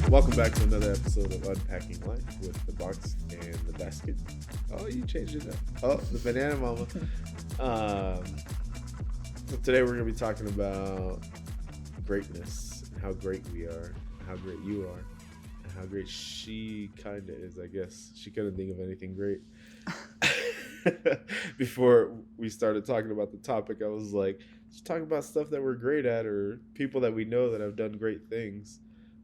Welcome back to another episode of Unpacking Life with the box and the basket. Oh, you changed it up. Oh, the banana mama. So today we're going to be talking about greatness and how great we are, how great you are, and how great she kind of is, I guess. She couldn't think of anything great. Before we started talking about the topic, I was like, let's talk about stuff that we're great at or people that we know that have done great things.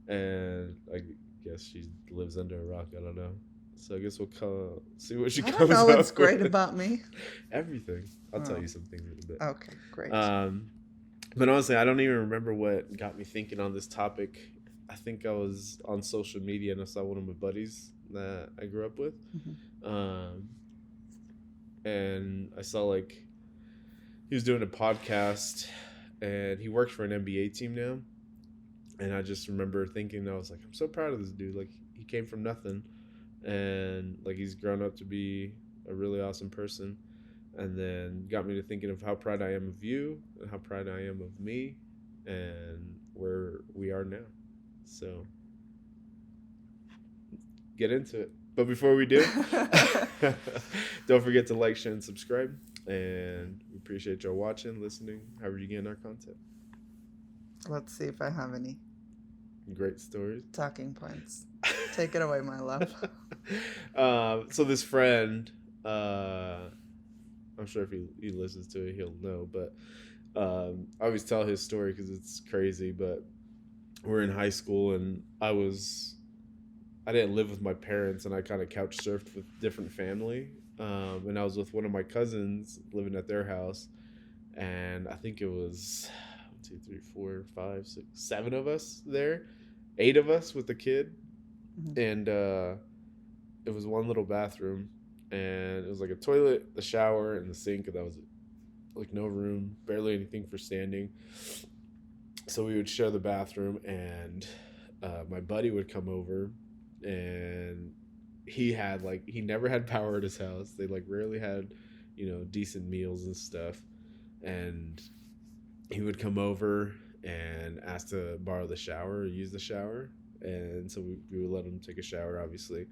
And I guess she lives under a rock. I don't know. So I guess we'll see what she comes up with. I don't know what's great about me. Everything. I'll tell you some things in a bit. Okay, great. But honestly, I don't even remember what got me thinking on this topic. I think I was on social media and I saw one of my buddies that I grew up with. Mm-hmm. And I saw like he was doing a podcast and he works for an NBA team now. And I just remember thinking, I was like, I'm so proud of this dude. Like, he came from nothing. And, like, he's grown up to be a really awesome person. And then got me to thinking of how proud I am of you and how proud I am of me and where we are now. So, get into it. But before we do, don't forget to like, share, and subscribe. And we appreciate y'all watching, listening, however you get our content. Let's see if I have any great stories. Talking points. Take it away, my love. So this friend, I'm sure if he listens to it, he'll know. But I always tell his story because it's crazy. But we're in high school, and I didn't live with my parents, and I kind of couch surfed with different family. And I was with one of my cousins living at their house, and I think it was 2, 3, 4, 5, 6, 7 of us there, 8 of us with the kid. Mm-hmm. And it was one little bathroom, and it was like a toilet, the shower, and the sink, and that was it. Like no room, barely anything for standing. So we would share the bathroom, and my buddy would come over, and he never had power at his house. They like rarely had, decent meals and stuff. And he would come over and ask to borrow the shower or use the shower. And so we would let him take a shower, obviously.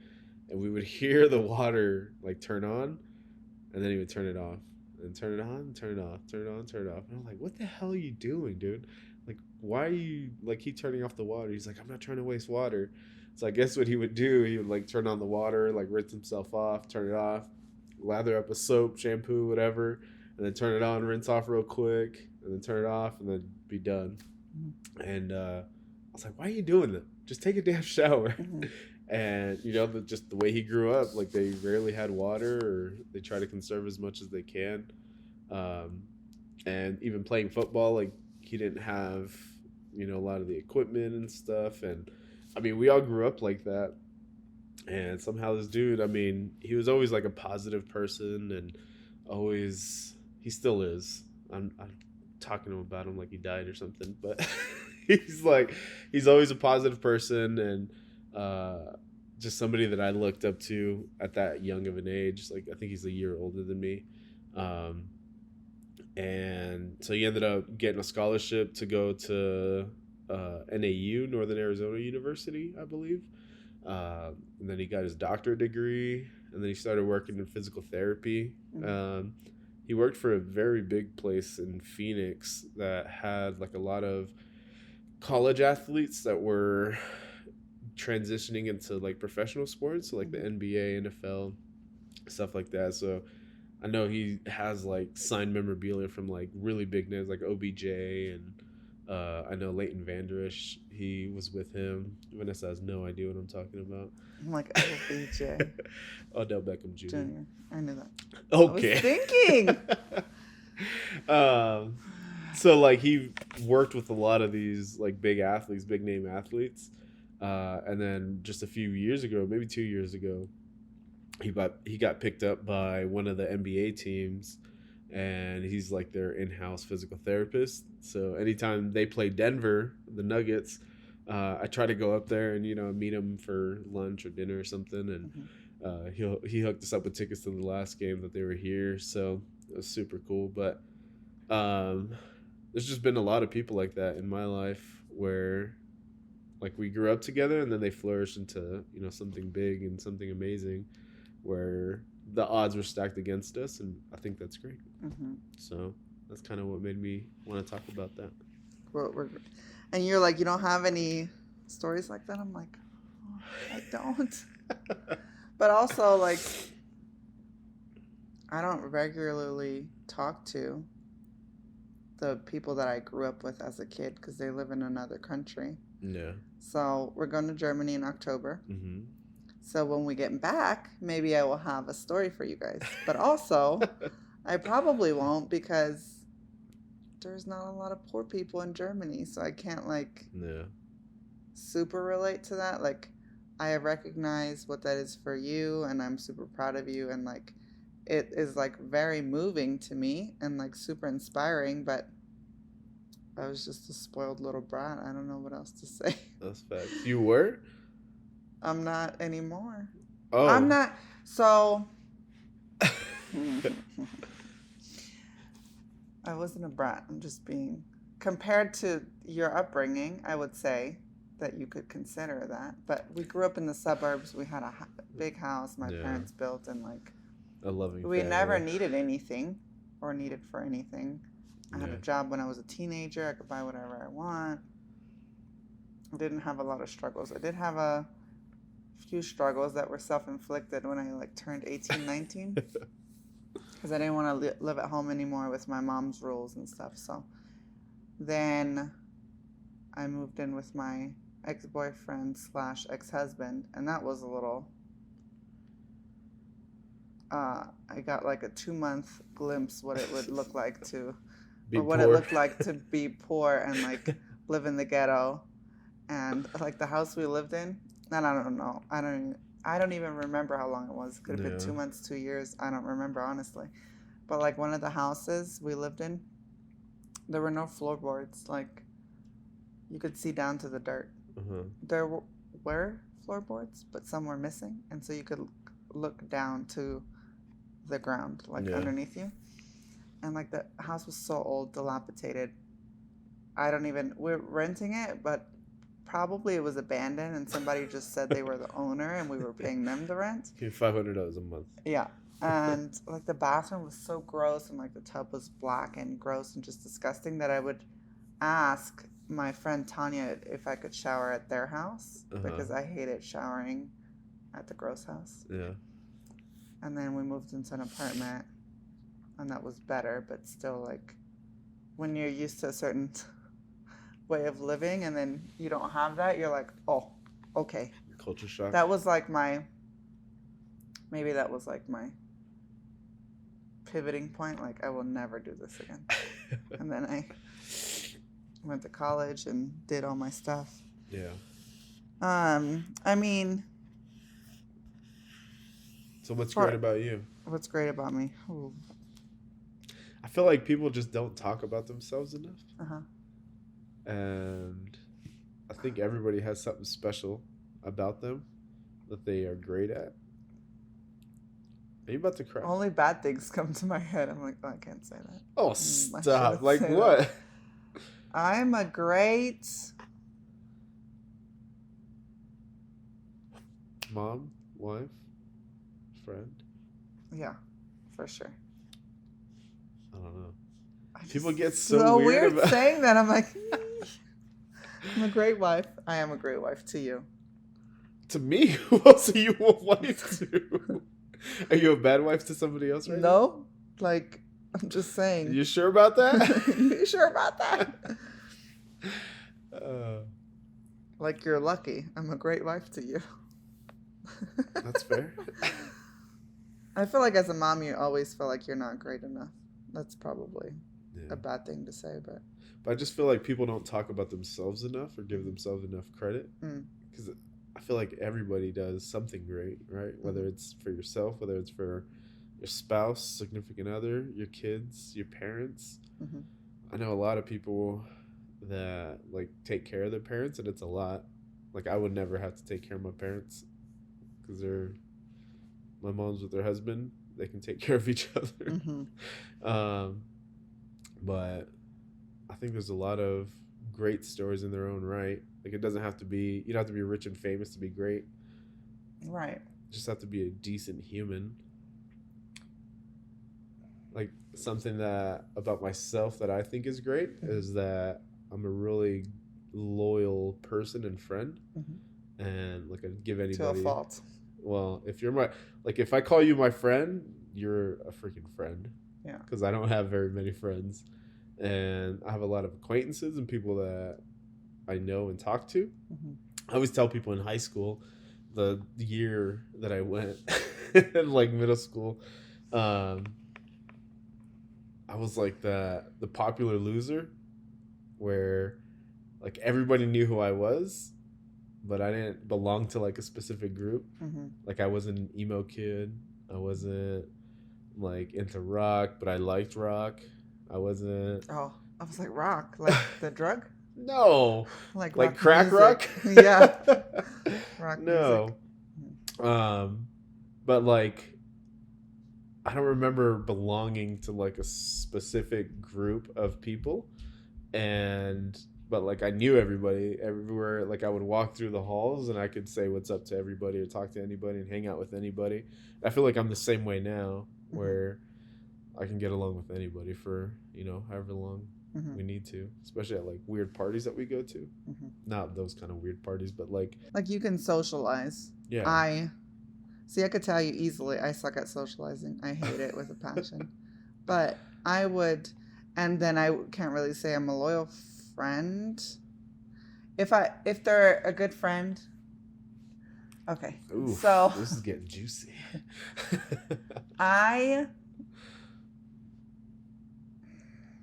And we would hear the water like turn on, and then he would turn it off. And turn it on, turn it off, turn it on, turn it off. And I'm like, what the hell are you doing, dude? Like, why are you like keep turning off the water? He's like, I'm not trying to waste water. So I guess what he would do, he would like turn on the water, like rinse himself off, turn it off, lather up with soap, shampoo, whatever, and then turn it on, rinse off real quick, and then turn it off, and then be done. Mm-hmm. And I was like, why are you doing that? Just take a damn shower. Mm-hmm. And, just the way he grew up, like they rarely had water, or they try to conserve as much as they can. And even playing football, like he didn't have, a lot of the equipment and stuff. And I mean, we all grew up like that. And somehow this dude, he was always like a positive person, and he still is. I'm talking to him about him like he died or something, but he's always a positive person, and just somebody that I looked up to at that young of an age. Like I think he's a year older than me, and so he ended up getting a scholarship to go to NAU, Northern Arizona University, I believe, and then he got his doctorate degree, and then he started working in physical therapy. He worked for a very big place in Phoenix that had like a lot of college athletes that were transitioning into like professional sports, so like the NBA, NFL, stuff like that. So I know he has like signed memorabilia from like really big names like OBJ, and I know Leighton Vander Esch, he was with him. Vanessa has no idea what I'm talking about. I'm like, OBJ. Odell Beckham Jr. I knew that. Okay. I was thinking. So like he worked with a lot of these like big athletes, big name athletes. And then just a few years ago, maybe 2 years ago, he got picked up by one of the NBA teams, and he's like their in-house physical therapist. So anytime they play Denver, the Nuggets, I try to go up there and meet him for lunch or dinner or something, and Hmm. he hooked us up with tickets to the last game that they were here, so it was super cool. But um, there's just been a lot of people like that in my life where like we grew up together and then they flourished into something big and something amazing where the odds were stacked against us, and I think that's great. Hmm. So that's kind of what made me want to talk about that. And you're like, you don't have any stories like that? I'm like, oh, I don't. But also, like, I don't regularly talk to the people that I grew up with as a kid because they live in another country. Yeah. So we're going to Germany in October. Mm-hmm. So when we get back, maybe I will have a story for you guys. But also, I probably won't because there's not a lot of poor people in Germany. So I can't, like, Yeah. super relate to that. Like, I recognize what that is for you, and I'm super proud of you. And, like, it is, like, very moving to me and, like, super inspiring. But I was just a spoiled little brat. I don't know what else to say. That's facts. You were? I'm not anymore. I'm Oh. not. So. I wasn't a brat. I'm just being. Compared to your upbringing, I would say that you could consider that. But we grew up in the suburbs. We had a big house my Yeah. parents built, and like A loving we family. never needed anything or needed for anything. I had Yeah. a job when I was a teenager. I could buy whatever I want. I didn't have a lot of struggles. I did have a few struggles that were self-inflicted when I like turned 18, 19. Because I didn't want to live at home anymore with my mom's rules and stuff. So then I moved in with my ex-boyfriend slash ex-husband, and that was a little. I got like a 2 month glimpse what it would look like to, Be or what it poor. looked like to be poor and like live in the ghetto, and like the house we lived in. And I don't know. I don't even remember how long it was. Could have been Yeah. 2 months, 2 years. I don't remember honestly. But like one of the houses we lived in, there were no floorboards. Like you could see down to the dirt. Uh-huh. There were floorboards, but some were missing, and so you could look down to the ground, like Yeah. underneath you. And like the house was so old, dilapidated. I don't even. We're renting it, but probably it was abandoned, and somebody just said they were the owner, and we were paying them the rent. Give $500 a month. Yeah. And like the bathroom was so gross, and like the tub was black and gross and just disgusting that I would ask my friend Tanya if I could shower at their house because I hated showering at the gross house. Yeah. And then we moved into an apartment, and that was better, but still, like, when you're used to a certain way of living and then you don't have that, you're like, oh, okay. Culture shock. That was like maybe that was like my pivoting point. Like, I will never do this again. And then I went to college and did all my stuff. Yeah. I mean. So what's great about you? What's great about me? Ooh. I feel like people just don't talk about themselves enough. Uh-huh. And I think everybody has something special about them that they are great at. Are you about to cry? Only bad things come to my head. I'm like, oh, I can't say that. Oh, I stop. shouldn't Like say what? that. I'm a great Mom, wife, friend. Yeah, for sure. I don't know. Just People get so weird about saying that. I'm like, I'm a great wife. I am a great wife to you. To me? Who else are you a wife to? Are you a bad wife to somebody else right now? No, like, I'm just saying. You sure about that? You sure about that? Like, you're lucky. I'm a great wife to you. That's fair. I feel like as a mom, you always feel like you're not great enough. That's probably a bad thing to say, but I just feel like people don't talk about themselves enough or give themselves enough credit. Because I feel like everybody does something great, right? Whether it's for yourself, whether it's for your spouse, significant other, your kids, your parents. I know a lot of people that like take care of their parents, and it's a lot. Like I would never have to take care of my parents because they're my mom's with her husband. They can take care of each other. Mm-hmm. um, but I think there's a lot of great stories in their own right. Like it doesn't have to be you don't have to be rich and famous to be great. Right. You just have to be a decent human. Like something that about myself that I think is great is that I'm a really loyal person and friend, Mm-hmm. and like I give To a anybody. fault. Well, if you're my like if I call you my friend, you're a freaking friend. Yeah. Because I don't have very many friends, and I have a lot of acquaintances and people that I know and talk to. Mm-hmm. I always tell people in high school, the year that I went, in like middle school, um, I was like the popular loser, where like everybody knew who I was, but I didn't belong to like a specific group. Mm-hmm. Like I wasn't an emo kid. I wasn't like into rock, but I liked rock. I wasn't. Oh, I was like rock, like the drug, No, like like rock crack music. rock. Yeah, rock music. No. But like I don't remember belonging to like a specific group of people, and but like I knew everybody everywhere. Like I would walk through the halls and I could say what's up to everybody or talk to anybody and hang out with anybody. I feel like I'm the same way now, where I can get along with anybody for however long Mm-hmm. we need to, especially at like weird parties that we go to. Mm-hmm. Not those kind of weird parties, but like you can socialize. yeah. I could tell you easily I suck at socializing. I hate it with a passion. But I would, and then I can't really say I'm a loyal friend. If they're a good friend, okay. Oof, so this is getting juicy.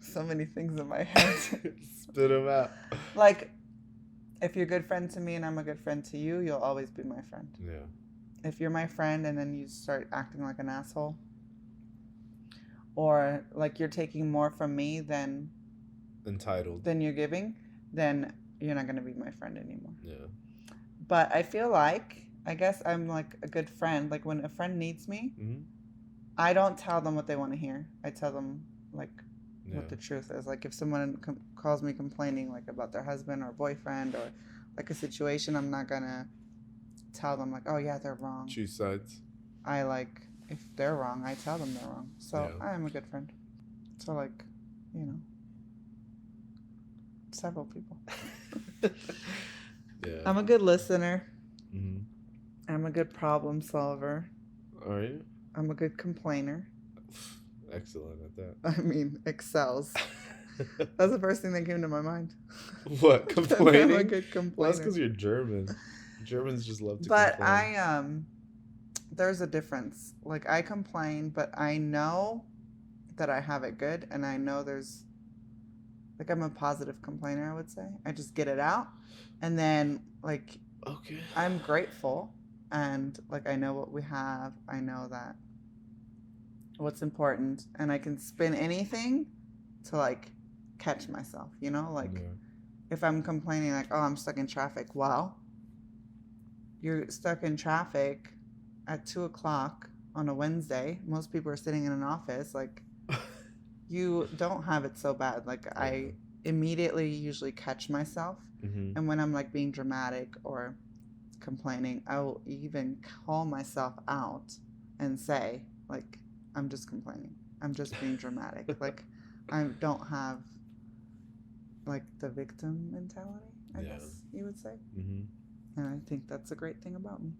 So many things in my head. Spit them out. Like, if you're a good friend to me and I'm a good friend to you, you'll always be my friend. Yeah. If you're my friend and then you start acting like an asshole, or like you're taking more from me than you're giving, then you're not going to be my friend anymore. Yeah. But I feel like, I guess I'm like a good friend. Like when a friend needs me, Mm-hmm. I don't tell them what they want to hear. I tell them like what the truth is. Like if someone calls me complaining like about their husband or boyfriend or like a situation, I'm not going to tell them like, oh yeah, they're wrong. Choose sides. I like, if they're wrong, I tell them they're wrong. So Yeah. I am a good friend. So like, several people. Yeah. I'm a good listener. Mm-hmm. I'm a good problem solver. Are you? I'm a good complainer. Excellent at that. I mean, excels. That's the first thing that came to my mind. What? Complaining? I'm a good complainer. Well, that's because you're German. Germans just love to But complain. there's a difference. Like I complain, but I know that I have it good, and I know there's, like, I'm a positive complainer, I would say. I just get it out, and then like, okay, I'm grateful, and like I know what we have. I know that what's important, and I can spin anything to like catch myself. Like yeah. if I'm complaining like, oh, I'm stuck in traffic. Well, you're stuck in traffic at 2:00 on a Wednesday. Most people are sitting in an office. Like, you don't have it so bad. Like, Yeah. I immediately usually catch myself. Mm-hmm. And when I'm like being dramatic or complaining, I will even call myself out and say, like, I'm just complaining. I'm just being dramatic. Like, I don't have like the victim mentality, I guess you would say. Mm-hmm. And I think that's a great thing about me.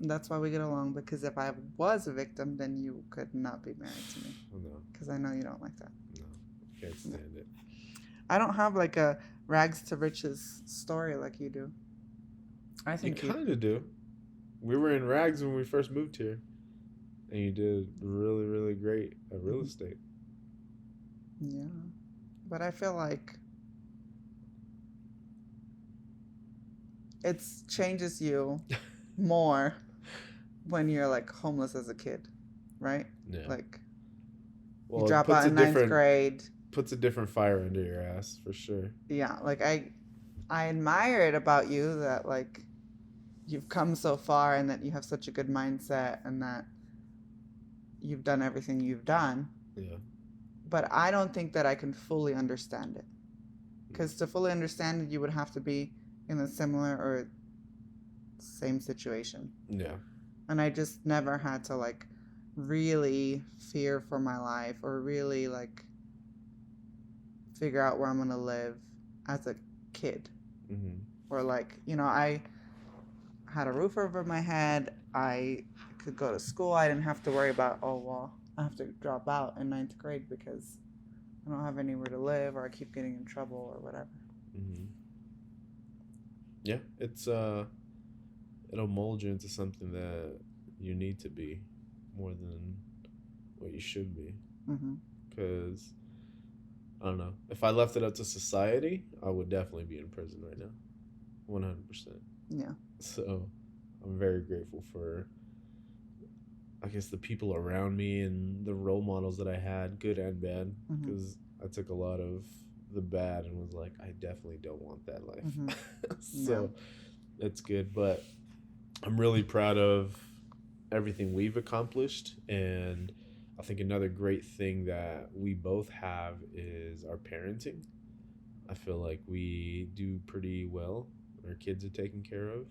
And that's why we get along, because if I was a victim, then you could not be married to me. Oh, no. Because I know you don't like that. No. Can't stand it. I don't have like a rags to riches story like you do. I think you kind of do. We were in rags when we first moved here. And you did really, really great at real estate. Yeah. But I feel like it changes you more when you're like homeless as a kid, right? Yeah. Like, Well, you it drop puts out a in ninth different- grade, puts a different fire under your ass for sure. Yeah, like I admire it about you that like you've come so far and that you have such a good mindset and that you've done everything you've done. Yeah. But I don't think that I can fully understand it. Because to fully understand it, you would have to be in a similar or same situation. Yeah. And I just never had to like really fear for my life or really like figure out where I'm going to live as a kid. Mm-hmm. Or like, I had a roof over my head. I could go to school. I didn't have to worry about, oh, well, I have to drop out in ninth grade because I don't have anywhere to live or I keep getting in trouble or whatever. Mm-hmm. Yeah, it'll mold you into something that you need to be more than what you should be. Because I don't know, if I left it up to society, I would definitely be in prison right now, 100%. Yeah. So I'm very grateful for, I guess, the people around me and the role models that I had, good and bad, because I took a lot of the bad and was like, I definitely don't want that life. So it's good. But I'm really proud of everything we've accomplished. And I think another great thing that we both have is our parenting. I feel like we do pretty well. Our kids are taken care of.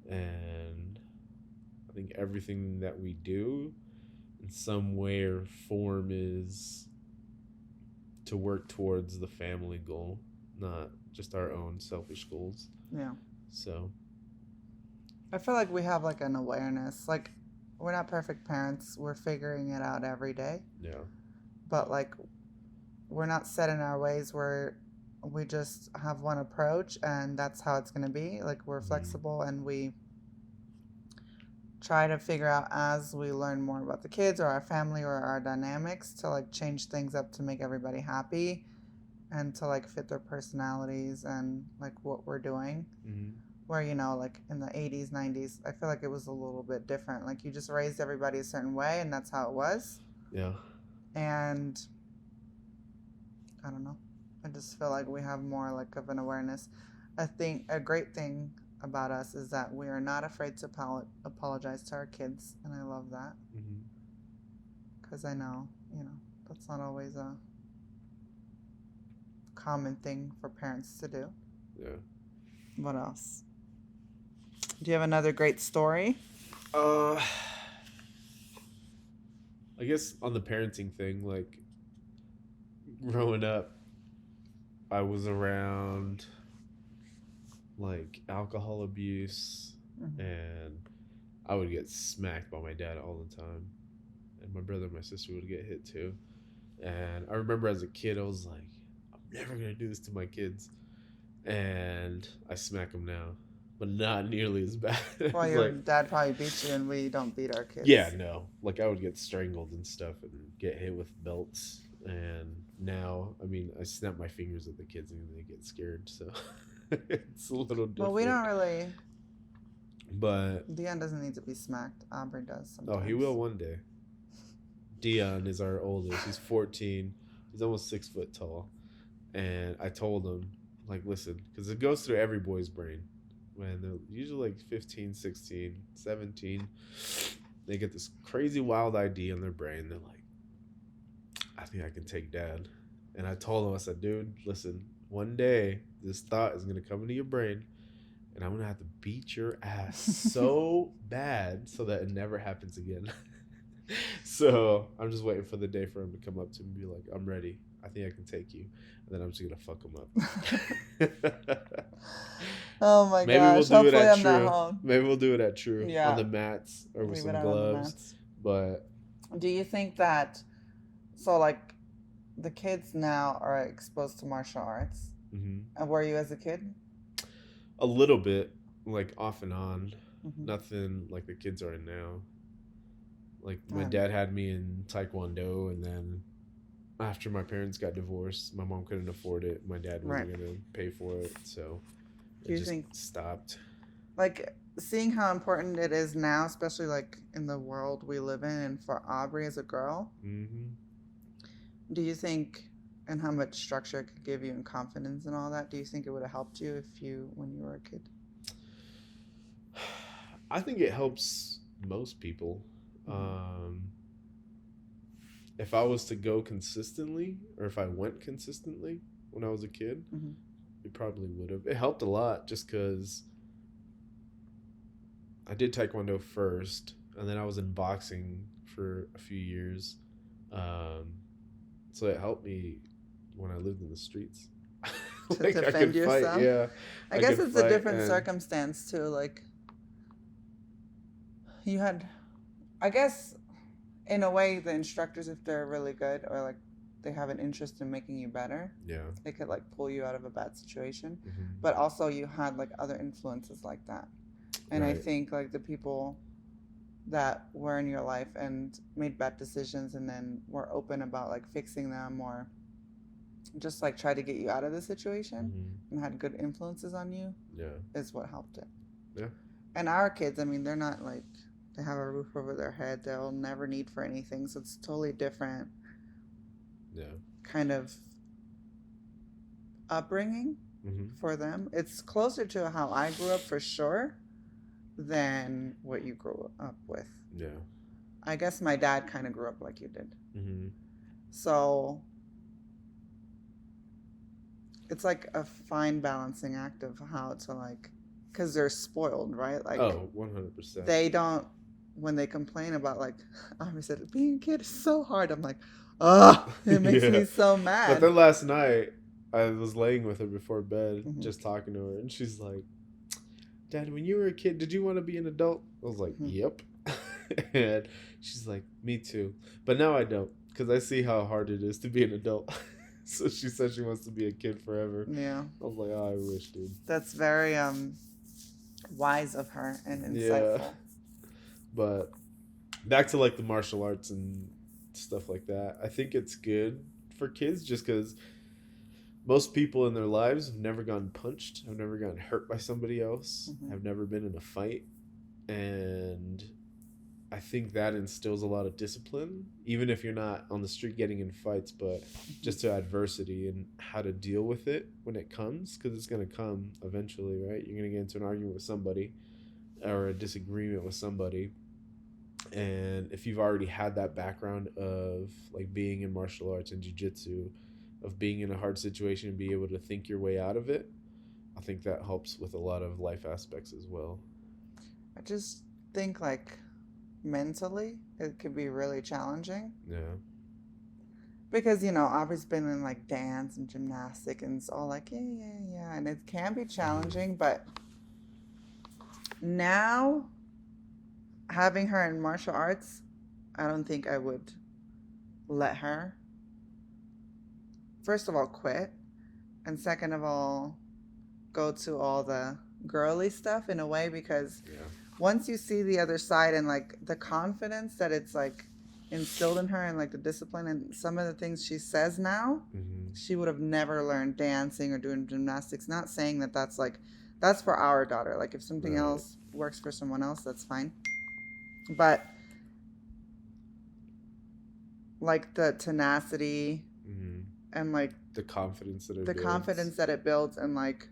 And I think everything that we do in some way or form is to work towards the family goal, not just our own selfish goals. Yeah. So I feel like we have like an awareness. Like we're not perfect parents. We're figuring it out every day. yeah. But like we're not set in our ways where we just have one approach and that's how it's going to be. Like we're flexible and we try to figure out as we learn more about the kids or our family or our dynamics to like change things up to make everybody happy and to like fit their personalities and like what we're doing. Where, like in the 80s, 90s, I feel like it was a little bit different. Like you just raised everybody a certain way and that's how it was. Yeah. And I don't know. I just feel like we have more like of an awareness. I think a great thing about us is that we are not afraid to apologize to our kids, and I love that because I know that's not always a common thing for parents to do. Yeah. What else? Do you have another great story? I guess on the parenting thing, like growing up, I was around like alcohol abuse and I would get smacked by my dad all the time, and my brother and my sister would get hit too. And I remember as a kid, I was like, I'm never gonna do this to my kids, and I smack them now, but not nearly as bad. Well, your dad probably beat you, and we don't beat our kids. Yeah, no. Like I would get strangled and stuff, and get hit with belts. And now, I mean, I snap my fingers at the kids, and they get scared. So it's a little different. Well, we don't really. But Dion doesn't need to be smacked. Aubrey does sometimes. Oh, he will one day. Dion is our oldest. He's 14. He's almost 6 foot tall. And I told him, like, listen, because it goes through every boy's brain. When they're usually like 15, 16, 17, they get this crazy wild idea in their brain. They're like, I think I can take dad. And I told him, I said, dude, listen, one day this thought is going to come into your brain and I'm going to have to beat your ass so bad so that it never happens again. So I'm just waiting for the day for him to come up to me and be like, I'm ready. I think I can take you. And then I'm just going to fuck him up. Oh my Maybe gosh. we'll do it Hopefully at I'm not True. home. Maybe we'll do it at True. Yeah. On the mats or with some gloves. But do you think that, so like the kids now are exposed to martial arts? And were you as a kid? A little bit, like off and on. Nothing like the kids are in now. Like my dad had me in Taekwondo, and then after my parents got divorced, my mom couldn't afford it. My dad wasn't going to pay for it, so it just stopped. Like seeing how important it is now, especially like in the world we live in, and for Aubrey as a girl, do you think and how much structure it could give you and confidence and all that, do you think it would have helped you when you were a kid? I think it helps most people. Mm-hmm. If I was to go consistently, or if I went consistently when I was a kid, Mm-hmm. it probably would have. It helped a lot just because I did Taekwondo first, and then I was in boxing for a few years. Um, so it helped me when I lived in the streets. To Like I defend could fight, yourself. yeah, I I guess could it's a fight, different and circumstance too. Like you had, I guess, in a way, the instructors, if they're really good or like they have an interest in making you better, yeah, they could like pull you out of a bad situation. hmm But also, you had like other influences like that. And I right, think like the people that were in your life and made bad decisions and then were open about like fixing them or just like try to get you out of the situation hmm and had good influences on you yeah, is what helped it. yeah, And our kids, I mean, they're not like they have a roof over their head. They'll never need for anything. So it's totally different yeah, kind of upbringing hmm for them. It's closer to how I grew up for sure than what you grew up with. yeah, I guess my dad kind of grew up like you did. hmm So it's like a fine balancing act of how to like, because they're spoiled, right? Like oh, 100%. they don't, when they complain about like, I said, being a kid is so hard. I'm like, oh, it makes Yeah, me so but mad. then last night I was laying with her before bed, Mm-hmm. just talking to her, and she's like, "Dad, when you were a kid, did you want to be an adult?" I was like, Mm-hmm. "Yep," and she's like, "Me too," but now I don't because I see how hard it is to be an adult. So she said she wants to be a kid forever. Yeah, I was like, "Oh, I wish, dude." that's very wise of her and Yeah, insightful. but back to like the martial arts and stuff like that. I think it's good for kids just because most people in their lives have never gotten punched, have never gotten hurt by somebody else, Mm-hmm. have never been in a fight. And I think that instills a lot of discipline, even if you're not on the street getting in fights, but just to adversity and how to deal with it when it comes, because it's going to come eventually, right? You're going to get into an argument with somebody or a disagreement with somebody. And if you've already had that background of like being in martial arts and jiu-jitsu, of being in a hard situation and be able to think your way out of it, I think that helps with a lot of life aspects as well. I just think like mentally it could be really challenging Yeah. because Aubrey's been in like dance and gymnastic and it's all like yeah, and it can be Mm-hmm. challenging, but now having her in martial arts, I don't think I would let her first of all quit, and second of all go to all the girly stuff in a way, because Yeah. once you see the other side and like the confidence that it's like instilled in her and like the discipline and some of the things she says now, Mm-hmm. she would have never learned dancing or doing gymnastics. Not saying that that's like that's for our daughter. Like if something Right. else works for someone else, that's fine. But like the tenacity Mm-hmm. and like The confidence that it the builds. confidence that it builds, and like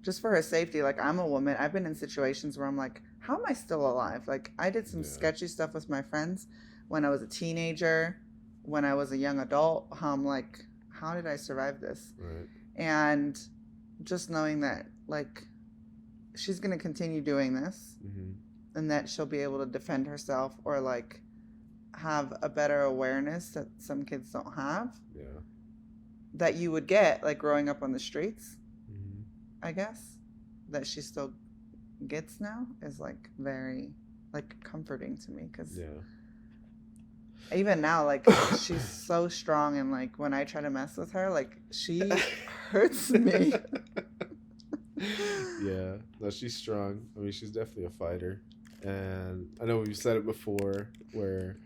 just for her safety. Like I'm a woman, I've been in situations where I'm like, how am I still alive? Like I did some Yeah. sketchy stuff with my friends when I was a teenager, when I was a young adult. I'm like, how did I survive this? Right. And just knowing that like she's going to continue doing this Mm-hmm. and that she'll be able to defend herself or like have a better awareness that some kids don't have, Yeah. that you would get like growing up on the streets, Mm-hmm. I guess, that she still gets now, is like very like comforting to me, because Yeah. even now like she's so strong, and like when I try to mess with her, like she hurts me. Yeah. No, she's strong. I mean, she's definitely a fighter. And I know we've said it before where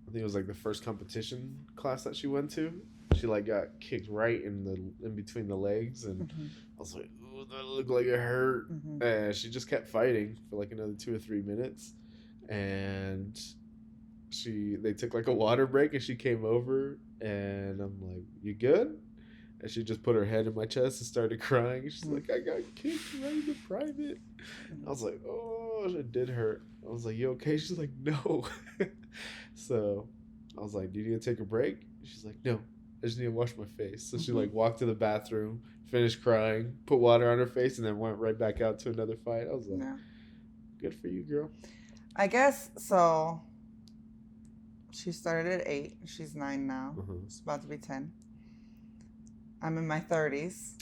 I think it was like the first competition class that she went to. She like got kicked right in between the legs, and Mm-hmm. I was like, "Ooh, that looked like it hurt." Mm-hmm. And she just kept fighting for like another 2 or 3 minutes, and they took like a water break, and she came over, and I'm like, "You good?" And she just put her head in my chest and started crying. She's like, "I got kicked right into private." I was like, "Oh, it did hurt." I was like, "You okay?" She's like, "No." So I was like, "Do you need to take a break?" She's like, "No, I just need to wash my face." So she like walked to the bathroom, finished crying, put water on her face, and then went right back out to another fight. I was like, "Good for you, girl." I guess so. She started at 8. She's 9 now. It's about to be 10. I'm in my 30s.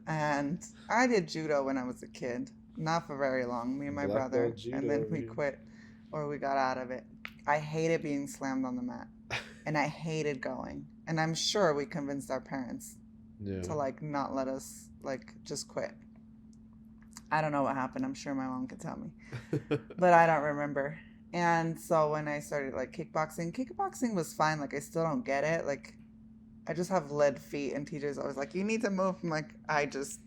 And I did judo when I was a kid. Not for very long. Me and my Black brother. belt judo And then over we here. quit. Or we got out of it. I hated being slammed on the mat. And I hated going. And I'm sure we convinced our parents to like not let us like just quit. I don't know what happened. I'm sure my mom could tell me. But I don't remember. And so when I started like kickboxing was fine. Like I still don't get it. Like I just have lead feet, and teachers always like, "You need to move." I'm like, I just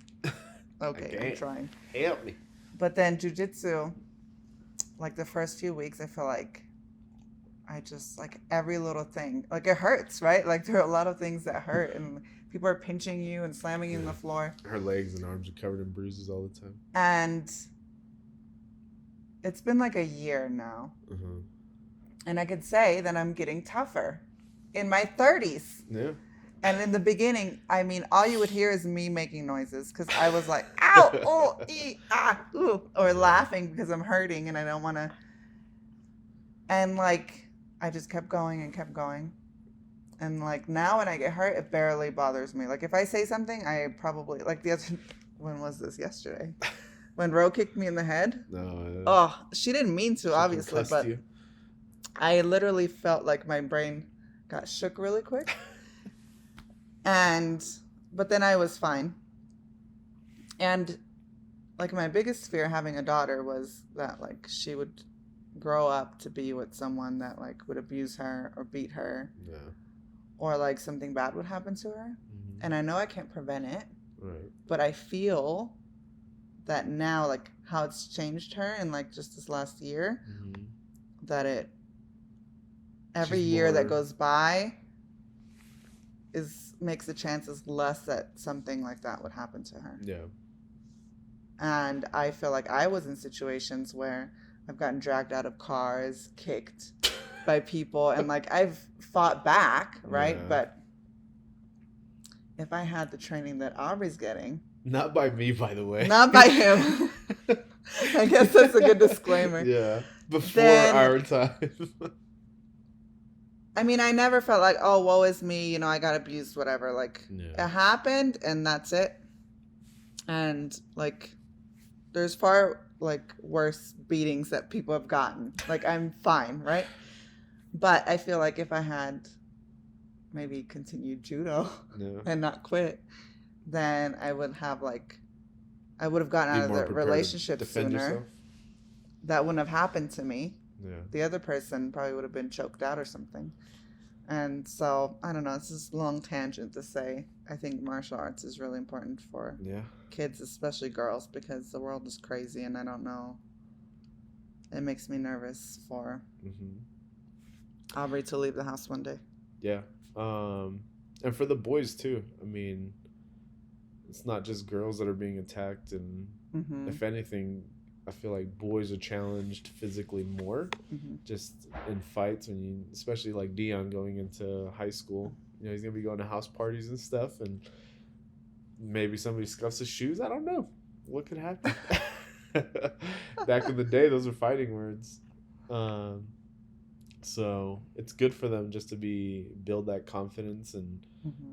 okay, I'm trying. Help me. But then jujitsu, like the first few weeks, I feel like I just like every little thing, like it hurts, right? Like there are a lot of things that hurt, and people are pinching you and slamming you on the floor. Her legs and arms are covered in bruises all the time. And it's been like a year now. And I could say that I'm getting tougher in my 30s. Yeah. And in the beginning, I mean, all you would hear is me making noises because I was like, ow, oh, ooh, or laughing because I'm hurting and I don't want to. And like, I just kept going and kept going. And like now when I get hurt, it barely bothers me. Like if I say something, I probably, like the other, when was this? Yesterday. When Ro kicked me in the head. No. Oh, she didn't mean to, obviously, but you. I literally felt like my brain got shook really quick. But then I was fine. And like my biggest fear having a daughter was that like she would grow up to be with someone that like would abuse her or beat her. Yeah. Or like something bad would happen to her. Mm-hmm. And I know I can't prevent it. Right. But I feel that now, like how it's changed her in like just this last year, that it every year that goes by makes the chances less that something like that would happen to her. Yeah. And I feel like I was in situations where I've gotten dragged out of cars, kicked by people, and like I've fought back, right? Yeah. But if I had the training that Aubrey's getting, not by me, by the way, not by him. I guess that's a good disclaimer. Yeah, before our time. I mean, I never felt like, oh, woe is me, you know, I got abused, whatever. Like, It happened, and that's it. And, like, there's far, like, worse beatings that people have gotten. Like, I'm fine, right? But I feel like if I had maybe continued judo and not quit, then I would have, like, I would have gotten out of the relationship sooner. Yourself. That wouldn't have happened to me. Yeah. The other person probably would have been choked out or something. And so, I don't know, it's just a long tangent to say I think martial arts is really important for kids, especially girls, because the world is crazy and I don't know. It makes me nervous for Aubrey to leave the house one day. Yeah. And for the boys, too. I mean, it's not just girls that are being attacked. And if anything, I feel like boys are challenged physically more, just in fights. When you, especially like Dion going into high school, you know, he's gonna be going to house parties and stuff, and maybe somebody scuffs his shoes. I don't know what could happen. Back in the day, those are fighting words. So it's good for them just to build that confidence and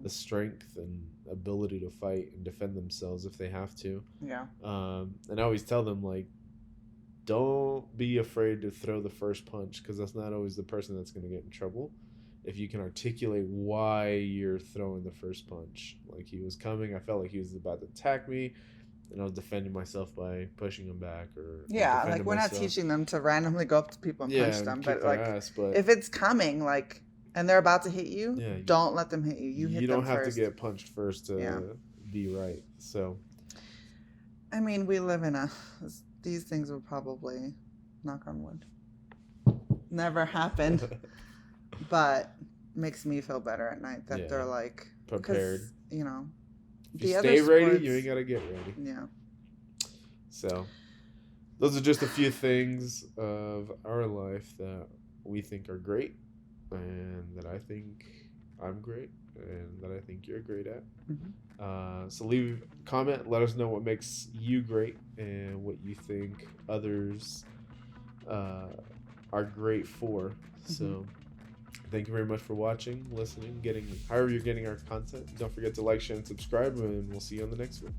the strength and ability to fight and defend themselves if they have to. Yeah. And I always tell them, like, don't be afraid to throw the first punch, because that's not always the person that's going to get in trouble. If you can articulate why you're throwing the first punch. Like, he was coming, I felt like he was about to attack me, and I was defending myself by pushing him back. Or like, we're not teaching them to randomly go up to people and punch them, but like, if it's coming, like, and they're about to hit you, don't let them hit you. You hit them first. You don't have to get punched first to be right. So, I mean, we live in these things will probably, knock on wood, never happened, but makes me feel better at night that Yeah. they're like Prepared. you know, If the you other stay ready, sports, you ain't gotta get ready. yeah. So, those are just a few things of our life that we think are great, and that I think I'm great, and that I think you're great at. So leave a comment. Let us know what makes you great and what you think others are great for. So thank you very much for watching, listening, however you're getting our content. Don't forget to like, share, and subscribe, and we'll see you on the next one.